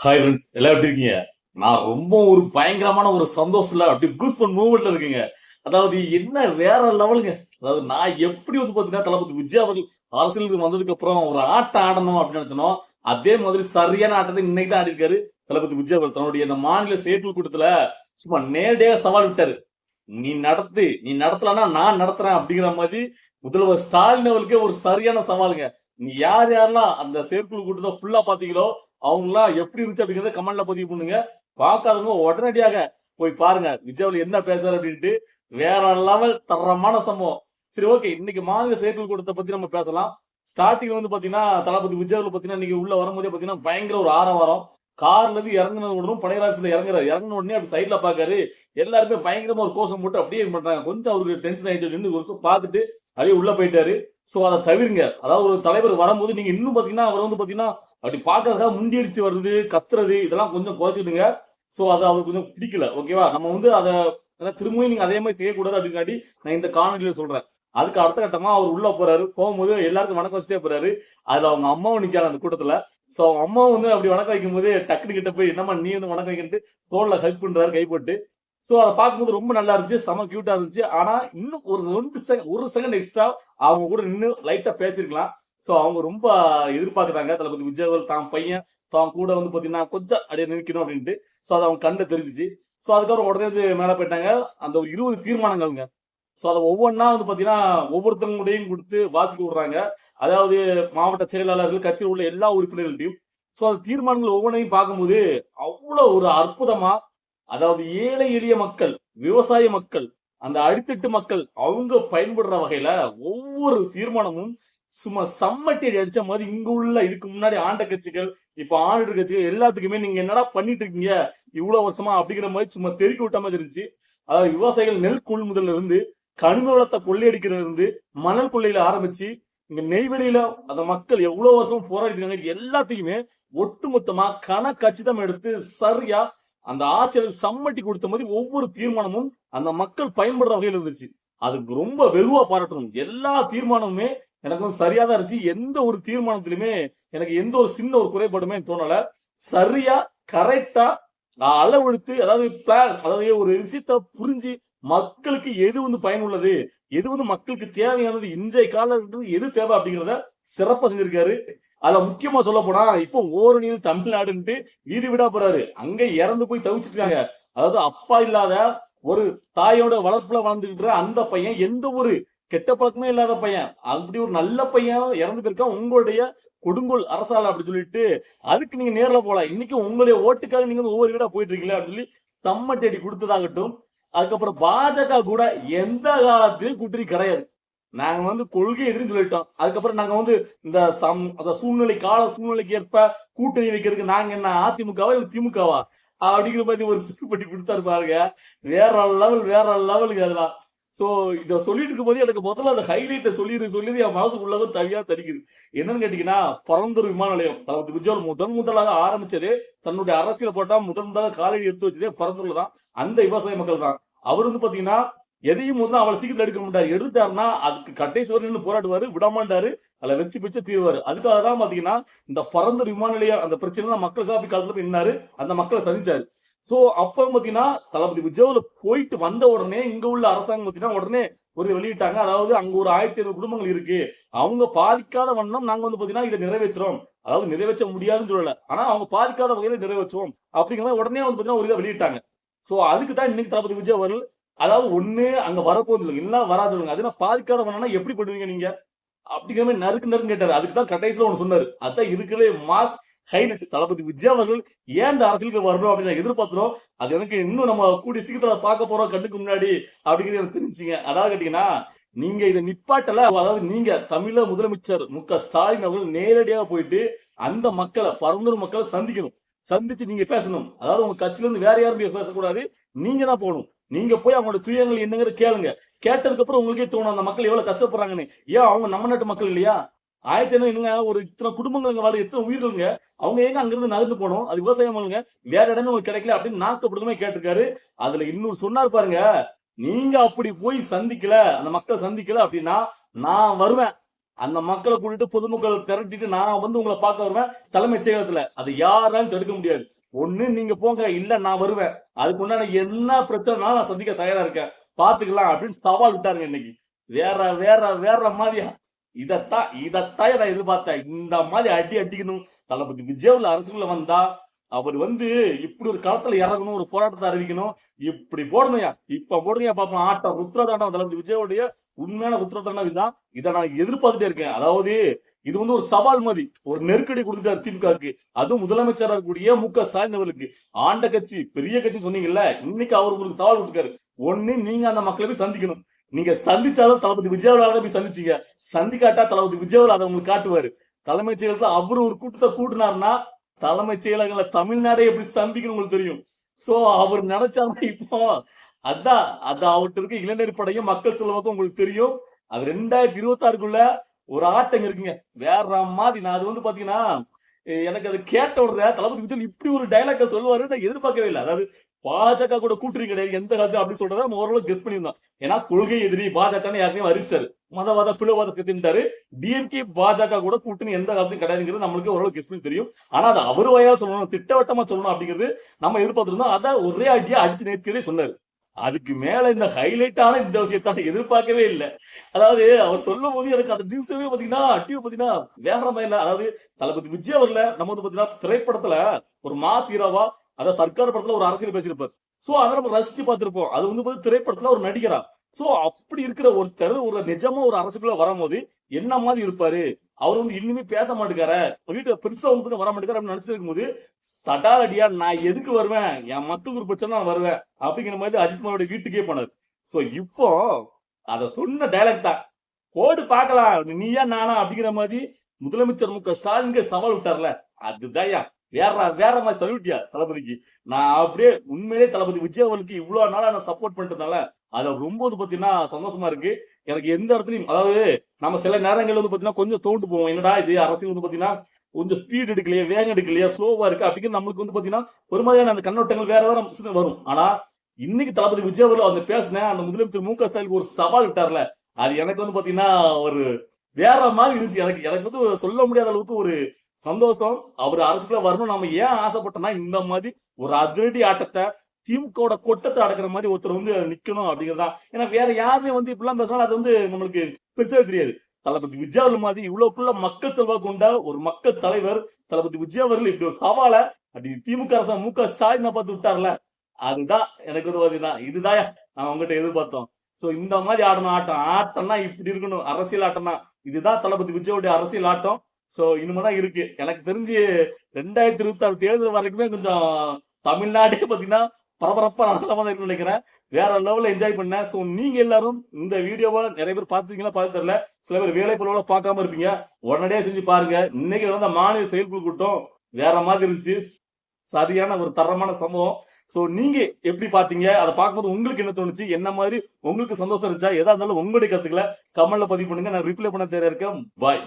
Hi friends, எல்லாம் எப்படி இருக்கீங்க? நான் ரொம்ப ஒரு பயங்கரமான ஒரு சந்தோஷத்துல அப்படி கூஸ்பன் மூவ்மெண்ட்ல இருக்கீங்க. அதாவது என்ன வேற லெவலுங்க. அதாவது நான் எப்படி வந்து பாத்தீங்கன்னா தளபதி விஜய் அவர்கள் அரசியலுக்கு வந்ததுக்கு அப்புறம் ஒரு ஆட்டம் ஆடணும் அப்படின்னு நினைச்சனோ, அதே மாதிரி சரியான ஆட்டத்தை இன்னைக்கு தான் ஆடிருக்காரு தளபதி விஜய் அவர்கள். தன்னுடைய இந்த மாநில செயற்குழு கூட்டத்துல சும்மா நேரடியாக சவால் விட்டாரு. நீ நடத்தலன்னா நான் நடத்துறேன் அப்படிங்கிற மாதிரி முதல்வர் ஸ்டாலின் அவர்களுக்கே ஒரு சரியான சவாலுங்க. நீ யார் யாரெல்லாம் அந்த செயற்குழு கூட்டத்தை ஃபுல்லா பாத்தீங்களோ அவங்க எல்லாம் எப்படி இருந்துச்சு அப்படிங்கறத கமெண்ட்ல பதிவு பண்ணுங்க. பார்க்காதவங்க உடனடியாக போய் பாருங்க விஜய் என்ன பேசுறாரு அப்படின்ட்டு. வேற லெவல் தரமான சம்பவம். சரி, ஓகே, இன்னைக்கு மாநில செயற்குழு கூட்டத்தை பத்தி நம்ம பேசலாம். ஸ்டார்டிங் வந்து பாத்தீங்கன்னா தளபதி விஜய் அவர்கள் பாத்தீங்கன்னா இன்னைக்கு உள்ள வரும்போதே பாத்தீங்கன்னா பயங்கர ஒரு ஆரவாரம். கார்ல இருந்து இறங்குன உடனும் படையராட்சியில இறங்குன உடனே அப்படி சைட்ல பாக்காரு. எல்லாருமே பயங்கரமா ஒரு கோஷம் போட்டு அப்படியே பண்றாங்க. கொஞ்சம் அவருக்கு டென்ஷன் ஆயிடுச்சு அப்படின்னு ஒரு வருஷம் பார்த்துட்டு அப்படியே உள்ள போயிட்டாரு. சோ அதை தவிர்ங்க. அதாவது ஒரு தலைவர் வரும்போது நீங்க இன்னும் பாத்தீங்கன்னா அவர் வந்து பாத்தீங்கன்னா அப்படி பாக்குறதுக்காக முண்டி அடிச்சு வருது, கத்துறது, இதெல்லாம் கொஞ்சம் குறைச்சிடுங்க. சோ அது அவருக்கு கொஞ்சம் பிடிக்கல. ஓகேவா? நம்ம வந்து அதை திரும்பவும் நீங்க அதே மாதிரி செய்யக்கூடாது அப்படிங்காட்டி நான் இந்த காணொலியில சொல்றேன். அதுக்கு அடுத்த கட்டமா அவர் உள்ள போறாரு. போகும்போது எல்லாருக்கும் வணக்கம் வச்சுட்டே போறாரு. அதுல அவங்க அம்மாவும் நிக்காங்க அந்த கூட்டத்துல. சோ அவங்க அம்மாவும் வந்து அப்படி வணக்கம் வைக்கும் போது டக்குனு கிட்ட போய் என்னம்மா நீ வந்து வணக்கம் வைக்கிட்டு தோல்ல ஹெல்ப் பண்றாரு கைப்பட்டு. சோ அதை பார்க்கும்போது ரொம்ப நல்லா இருந்துச்சு, செம கியூட்டா இருந்துச்சு. ஆனா இன்னும் ஒரு செகண்ட் எக்ஸ்ட்ரா அவங்க கூட நின்று லைட்டா பேசிருக்கலாம். சோ அவங்க ரொம்ப எதிர்பார்க்கறாங்க தளபதி விஜய் அவர்கள் தான் பையன் தான் கூட வந்து பாத்தீங்கன்னா கொஞ்சம் அப்படியே நிற்கணும் அப்படின்ட்டு. சோ அது அவங்க கண்ட தெரிஞ்சிச்சு. சோ அதுக்கப்புறம் உடனே வந்து மேல போயிட்டாங்க. அந்த ஒரு 20 தீர்மானங்கள்ங்க. சோ அதை ஒவ்வொன்னா வந்து பாத்தீங்கன்னா ஒவ்வொருத்தவங்களையும் கொடுத்து வாசிக்க விடுறாங்க. அதாவது மாவட்ட செயலாளர்கள், கட்சியில் உள்ள எல்லா உறுப்பினர்களையும். சோ அந்த தீர்மானங்கள் ஒவ்வொன்றையும் பார்க்கும்போது அவ்வளவு ஒரு அற்புதமா, அதாவது ஏழை எளிய மக்கள், விவசாய மக்கள், அந்த அடித்தட்டு மக்கள் அவங்க பயன்படுற வகையில ஒவ்வொரு தீர்மானமும் சும்மா சம்மட்டி அடிச்ச மாதிரி இங்க உள்ள இதுக்கு முன்னாடி ஆண்ட கட்சிகள், இப்ப ஆளுநர் கட்சிகள் எல்லாத்துக்குமே நீங்க என்னடா பண்ணிட்டு இருக்கீங்க இவ்வளவு வருஷமா அப்படிங்கிற மாதிரி சும்மா தெருக்கி விட்ட மாதிரி இருந்துச்சு. அதாவது விவசாயிகள் நெல் கொள்முதல்ல இருந்து, கனிம வளத்தை கொள்ளையடிக்கிறதுல இருந்து, மணல் கொள்ளையில ஆரம்பிச்சு இங்க நெய்வேலியில அந்த மக்கள் எவ்வளவு வருஷம் போராடிட்டு இருக்காங்க எல்லாத்தையுமே ஒட்டுமொத்தமா கணக்கச்சிதம் எடுத்து சரியா அந்த ஆட்சியாளர் சம்மட்டி கொடுத்த மாதிரி ஒவ்வொரு தீர்மானமும் அந்த மக்கள் பயன்படுற வகையில் இருந்துச்சு. அதுக்கு ரொம்ப வெகுவா பாராட்டணும். எல்லா தீர்மானமுமே எனக்கு வந்து சரியா தான் இருந்துச்சு. எந்த ஒரு தீர்மானத்திலுமே எனக்கு எந்த ஒரு சின்ன ஒரு குறைபாடுமே தோணல. சரியா கரெக்டா அளவெடுத்து, அதாவது பிளான், அதாவது ஒரு விஷயத்த புரிஞ்சு மக்களுக்கு எது வந்து பயனுள்ளது, எது வந்து மக்களுக்கு தேவையானது, இன்றைய காலகட்டத்தில் எது தேவை அப்படிங்கிறத சிறப்பா செஞ்சிருக்காரு. அதுல முக்கியமா சொல்ல போனா இப்போ ஓரணியில் தமிழ்நாடுன்ட்டு வீடு வீடா போறாரு. அங்க இறந்து போய் தவிச்சிட்டு இருக்காங்க. அதாவது அப்பா இல்லாத ஒரு தாயோட வளர்ப்புல வளர்ந்துகிட்டு அந்த பையன், எந்த ஒரு கெட்ட பழக்கமே இல்லாத பையன், அப்படி ஒரு நல்ல பையன் இறந்து போயிருக்கா உங்களுடைய கொடுங்கோல் அரசால அப்படி சொல்லிட்டு. அதுக்கு நீங்க நேர்ல போலாம். இன்னைக்கு உங்களுடைய ஓட்டுக்காக நீங்க ஒவ்வொரு வீடா போயிட்டு இருக்கீங்களா அப்படின்னு சொல்லி தம்ம தேடி கொடுத்ததாகட்டும். அதுக்கப்புறம் பாஜக கூட எந்த காலத்திலும் கூட்டணி கிடையாது. நாங்க வந்து கொள்கை எதிர்ன்னு சொல்லிட்டோம். அதுக்கப்புறம் நாங்க வந்து இந்த கால சூழ்நிலைக்கு ஏற்ப கூட்டணி வைக்கிறதுக்கு நாங்க என்ன அதிமுகவா இல்ல திமுகவா அப்படிங்கிற மாதிரி ஒரு சிறுபட்டி கொடுத்தாரு பாருங்க. வேற லெவலுக்கு அதெல்லாம். சோ இத சொல்லிட்டு இருக்கும் போது எனக்கு முதல்ல அந்த ஹைலைட்ட சொல்லி என் மனசுக்குள்ளதும் தனியா தடிக்குது. என்னன்னு கேட்டீங்கன்னா, பரந்தூர் விமான நிலையம் தளபதி விஜய் முதலாக ஆரம்பிச்சது, தன்னுடைய அரசியல் போட்டா முதலாக காலடி எடுத்து வச்சதே பரந்தூர்ல தான். அந்த விவசாய மக்கள் தான். அவர் வந்து பாத்தீங்கன்னா எதையும் முதல்ல அவளை சீக்கிரம் எடுக்க மாட்டாரு. எடுத்தாருன்னா அதுக்கு கடைசி வரை நின்று போராடுவாரு, விடமாட்டாரு, அதுல வச்சு பிச்சு தீர்வாரு. அதுக்காக தான் பாத்தீங்கன்னா இந்த பரந்தூர் விமான நிலையம் அந்த பிரச்சனை மக்களுக்காக காலத்துல நின்னாரு, அந்த மக்களை சந்தித்தாரு. சோ அப்ப பாத்தீங்கன்னா தளபதி விஜய்ல போயிட்டு வந்த உடனே இங்க உள்ள அரசாங்கம் பாத்தீங்கன்னா உடனே ஒரு வெளியிட்டாங்க. அதாவது அங்க ஒரு 1500 குடும்பங்கள் இருக்கு, அவங்க பாதிக்காத வண்ணம் நாங்க வந்து பாத்தீங்கன்னா இதை நிறைவேற்றுறோம். அதாவது நிறைவேற்ற முடியாதுன்னு சொல்லல, ஆனா அவங்க பாதிக்காத வகையில நிறைவேற்றுவோம் அப்படிங்கிற உடனே வந்து பாத்தீங்கன்னா ஒரு இதை வெளியிட்டாங்க. சோ அதுக்கு தான் இன்னைக்கு தளபதி விஜய் அவர்கள், அதாவது ஒண்ணு அங்க வரப்போகுது சொல்லுங்க, இல்ல வராது சொல்லுங்க, அது பாதிக்காத வண்ணம்னா எப்படி பண்ணுவீங்க நீங்க அப்படிங்கிற மாதிரி நறுக்கு கேட்டாரு. அதுக்கு தான் கடைசியில ஒண்ணு சொன்னாரு. அதான் இருக்கிறே மாஸ் ஹைலைட். தளபதி விஜய் அவர்கள் ஏன் இந்த அரசியலுக்கு வரணும் அப்படின்னு எதிர்பார்க்கிறோம். அது எனக்கு இன்னும் நம்ம கூடிய சீக்கிரத்துல பார்க்க போறோம் கண்ணுக்கு முன்னாடி அப்படிங்கிறது எனக்கு தெரிஞ்சுங்க. அதாவது கேட்டீங்கன்னா, நீங்க இதை நிப்பாட்டல. அதாவது நீங்க தமிழக முதலமைச்சர் மு.க.ஸ்டாலின் அவர்கள் நேரடியாக போயிட்டு அந்த மக்களை, பரந்தூர் மக்களை சந்திக்கணும். சந்திச்சு நீங்க பேசணும். அதாவது உங்க கட்சியில இருந்து வேற யாரும் பேசக்கூடாது, நீங்க தான் போகணும். நீங்க போய் அவங்களோட துயரங்கள் என்னங்கிற கேளுங்க. கேட்டதுக்கு அப்புறம் உங்களுக்கே தோணும் அந்த மக்கள் எவ்வளவு கஷ்டப்படுறாங்கன்னு. ஏன் அவங்க நம்ம நாட்டு மக்கள் இல்லையா? 1500 ஒரு இத்தனை குடும்பங்கள் வாழ எத்தனை உயிர்களுங்க, அவங்க எங்க அங்கிருந்து நகர்ந்து போனோம், அது விவசாயம் வேற இடமே உங்களுக்கு கிடைக்கல அப்படின்னு நாக்கப்படுமே கேட்டிருக்காரு. அதுல இன்னொரு சொன்னார் பாருங்க, நீங்க அப்படி போய் சந்திக்கல, அந்த மக்கள் சந்திக்கல அப்படின்னா நான் வருவேன், அந்த மக்களை கூட்டிட்டு பொதுமக்களை திரட்டிட்டு நான் வந்து உங்களை பார்க்க வருவேன் தலைமைச் செயலகத்துல. அது யாராலும் தடுக்க முடியாது. ஒண்ணு நீங்க போங்க, இல்ல நான் வருவேன். அதுக்கு உண்டான என்ன பிரச்சனைனாலும் நான் சந்திக்க தயாரா இருக்கேன். பாத்துக்கலாம் அப்படின்னு சவால் விட்டாருங்க இன்னைக்கு. வேற வேற வேற மாதிரியா. இதத்தான் நான் எதிர்பார்த்தேன். இந்த மாதிரி அடி அடிக்கணும். தளபதி விஜய் அரசுக்குள்ள வந்தா அவர் இப்படி ஒரு களத்துல இறங்கணும், ஒரு போராட்டத்தை அறிவிக்கணும். இப்படி போடணும்யா, இப்ப போடுங்க பாப்போம். ஆட்டம் ருத்ரதாண்டம் தளபதி விஜயோடைய உண்மையான ருத்ரதாண்டம் இதுதான். இதை நான் எதிர்பார்த்துட்டே இருக்கேன். அதாவது இது ஒரு சவால் மாதிரி, ஒரு நெருக்கடி கொடுத்துட்டாரு திமுகவுக்கு. அதுவும் முதலமைச்சராக இருக்கக்கூடிய மு.க. ஸ்டாலின் அவர்களுக்கு. ஆண்ட கட்சி, பெரிய கட்சி சொன்னீங்கல்ல, இன்னைக்கு அவர் உங்களுக்கு சவால் கொடுத்துருக்காரு. ஒண்ணு நீங்க அந்த மக்களை போய் சந்திக்கணும். நீங்க சந்திச்சாலும் தளபதி விஜயாவில் போய் சந்திச்சீங்க. சந்திக்காட்டா தளபதி விஜயாவில் அதை உங்களுக்கு காட்டுவாரு. தலைமைச் செயலகத்துல அவரு ஒரு கூட்டத்தை கூட்டினாருன்னா தலைமைச் செயலகங்கள தமிழ்நாடே எப்படி ஸ்தம்பிக்கணும் உங்களுக்கு தெரியும். சோ அவர் நினைச்சாலும் இப்போ அதான் அவர்கிட்ட இருக்க இளைஞர் படையும் மக்கள் செல்வாக்கும் உங்களுக்கு தெரியும். அது 2026க்குள்ள ஒரு ஆட்டம் இருக்குங்க. வேற மாதிரி. நான் அது பாத்தீங்கன்னா எனக்கு அது கேட்ட உடனே தளபதி விஜய் இப்படி ஒரு டைலாக சொல்லுவாரு நான் எதிர்பார்க்கவே இல்லை. அதாவது பாஜக கூட கூட்டணி கிடையாது எந்த காலத்துல அப்படின்னு சொல்றத நம்ம ஓரளவு கெஸ் பண்ணியிருந்தோம். ஏன்னா கொள்கை எதிரி பாஜக யாருமே அறிவிச்சாரு. மதவாத பிளவாத சேர்த்துட்டாரு. டிஎம்கே பாஜக கூட கூட்டணி எந்த காலத்தையும் கிடையாதுங்கிறது நம்மளுக்கு ஓரளவு கெஸ் பண்ணி தெரியும். ஆனா அது அவர் வயா சொல்லணும், திட்டவட்டமா சொல்லணும் அப்படிங்கிறது நம்ம எதிர்பார்த்திருந்தோம். அதான் ஒரே அடியா அடிச்சு நேர்த்தியே சொன்னாரு. அதுக்கு மேல இந்த ஹைலைட்டான இந்த விஷயத்தான எதிர்பார்க்கவே இல்லை. அதாவது அவர் சொல்லும் போது எனக்கு அந்த நியூஸவே பாத்தீங்கன்னா வேற மாதிரி இல்ல. அதாவது தளபதி விஜய் அவர்ல நம்ம பாத்தீங்கன்னா திரைப்படத்துல ஒரு மாஸ் ஹீரோவா, அதாவது சர்க்கார் படத்துல ஒரு அரசியல் பேசியிருப்பார். சோ அதை நம்ம ரசிச்சு பார்த்திருப்போம். அது திரைப்படத்துல ஒரு நடிகரா. சோ அப்படி இருக்கிற ஒருத்தர் ஒரு நிஜமா ஒரு அரசுக்குள்ள வரும்போது என்ன மாதிரி இருப்பாரு. அவர் இன்னுமே பேச மாட்டேங்காரு, வீட்டுல பெருசா வர மாட்டேங்காரு அப்படின்னு நினைச்சிட்டு இருக்கும்போது தடாலடியா நான் எதுக்கு வருவேன், என் மக்களுக்கு ஒரு பிரச்சனை நான் வருவேன் அப்படிங்கிற மாதிரி அஜித்குமாரோட வீட்டுக்கே போனார். சோ இப்போ அத சொன்ன டைலாக் தான் போட்டு பார்க்கலாம், நீயா நானா அப்படிங்கிற மாதிரி முதலமைச்சர் மு.க. ஸ்டாலினுக்கு சவால் விட்டார்ல, அதுதான் வேற மாதிரி சல்யூட்டியா தளபதிக்கு. நான் அப்படியே உண்மையிலே தளபதி விஜய் அவர்களுக்கு இவ்வளவு நாளா நான் சப்போர்ட் பண்ணிட்டதுனால அது ரொம்ப பாத்தீங்கன்னா சந்தோஷமா இருக்கு. எனக்கு எந்த இடத்துலயும், அதாவது நம்ம சில நேரங்கள் பாத்தீங்கன்னா கொஞ்சம் தோண்டு போவோம், என்னடா இது அரசியல் பாத்தீங்கன்னா கொஞ்சம் ஸ்பீட் எடுக்கலையா, வேகம் எடுக்கலையா, ஸ்லோவா இருக்கு அப்படிங்கிற நம்மளுக்கு பாத்தீங்கன்னா ஒரு மாதிரியான அந்த கண்ணோட்டங்கள் வேற வரும். ஆனா இன்னைக்கு தளபதி விஜய் அவர்கள் அந்த பேசின அந்த முதலமைச்சர் மு.க. ஸ்டாலினுக்கு ஒரு சவால் விட்டார்ல, அது எனக்கு பாத்தீங்கன்னா ஒரு வேற மாதிரி இருந்துச்சு. எனக்கு சொல்ல முடியாத அளவுக்கு ஒரு சந்தோஷம். அவர் அரசுக்குள்ள வரணும் நம்ம ஏன் ஆசைப்பட்டோம்னா இந்த மாதிரி ஒரு அதிரடி ஆட்டத்தை திமுக கொட்டத்தை அடக்குற மாதிரி ஒருத்தர் நிக்கணும் அப்படிங்கிறதா. ஏன்னா வேற யாருமே இப்படிலாம் பேசினாலும் அது நம்மளுக்கு பெருசாவே தெரியாது. தளபதி விஜய் அவர்கள் மாதிரி இவ்வளவுக்குள்ள மக்கள் செல்வாக்கு கொண்ட ஒரு மக்கள் தலைவர் தளபதி விஜய் அவர்கள் இப்படி ஒரு சவாலை அப்படி திமுக அரசு மு.க. ஸ்டாலினை பார்த்து விட்டார்ல, அதுதான் எனக்கு இதுதான் நான் உங்ககிட்ட எதிர்பார்த்தோம். சோ இந்த மாதிரி ஆடணும் ஆட்டம்னா இப்படி இருக்கணும். அரசியல் ஆட்டம்னா இதுதான் தளபதி விஜயோடைய அரசியல் ஆட்டம். சோ இனிமேதான் இருக்கு. எனக்கு தெரிஞ்சு 2026 தேர்தல் வரைக்குமே கொஞ்சம் தமிழ்நாடே பாத்தீங்கன்னா பரபரப்பா நல்லமா இருக்குன்னு நினைக்கிறேன். வேற லெவல்ல என்ஜாய் பண்ணேன். சோ நீங்க எல்லாரும் இந்த வீடியோவை நிறைய பேர் பாத்துருக்கீங்களா பார்த்து தெரியல, சில பேர் வேலை பொருளோட பார்க்காம இருப்பீங்க. உடனடியே செஞ்சு பாருங்க. இன்னைக்கு மாநில செயற்குழு கூட்டம் வேற மாதிரி இருந்துச்சு. சரியான ஒரு தரமான சம்பவம். சோ நீங்க எப்படி பாத்தீங்க, அதை பார்க்கும்போது உங்களுக்கு என்ன தோணுச்சு, என்ன மாதிரி உங்களுக்கு சந்தோஷம் இருந்துச்சா, எதா இருந்தாலும் உங்களுடைய கருத்துக்களை கமெண்ட்ல பதிவு பண்ணுங்க. நான் ரிப்ளை பண்ண தேவை இருக்கேன். பாய்.